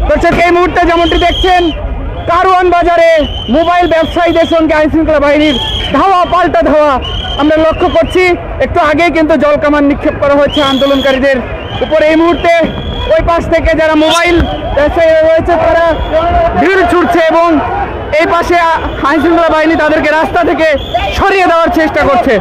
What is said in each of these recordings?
দর্শক, এই মুহূর্তে যেমনটি দেখছেন কারওয়ান বাজারে মোবাইল ব্যবসায়ীদের সঙ্গে আইনশৃঙ্খলা বাহিনীর ধাওয়া পাল্টা ধাওয়া আমরা লক্ষ্য করছি। একটু আগেই কিন্তু জল কামান নিক্ষেপ করা হচ্ছে আন্দোলনকারীদের উপরে। এই মুহূর্তে ওই পাশ থেকে যারা মোবাইল ব্যবসায়ী রয়েছে তারা ঢিল ছুটছে এবং এই পাশে আইনশৃঙ্খলা বাহিনী তাদেরকে রাস্তা থেকে সরিয়ে দেওয়ার চেষ্টা করছে।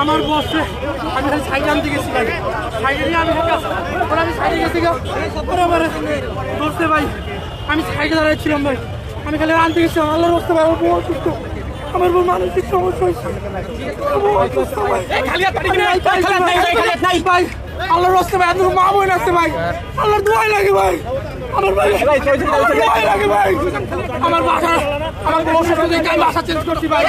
আমার বসে আমি সাইকেল আনতে গেছি ভাই, সাইকেল নিয়ে আমি সাইডে গেছি বসতে ভাই, আমি সাইকেল দাঁড়াচ্ছিলাম ভাই, আমি খালি আনতে গেছি। আল্লাহর রাস্তা ভাই, আমার বউ অসুস্থ, আমার বউ মানসিক সমস্যা হয়েছে ভাই। আল্লাহর রাস্তা ভাই, আপনার মা বোন আছে ভাই, আল্লাহর দোয়াই লাগে ভাই, আমার ভাই দোয়াই লাগে ভাই। আমার বাসা, আমার বউ অসুস্থ, আমি বাসা চেঞ্জ করছি ভাই।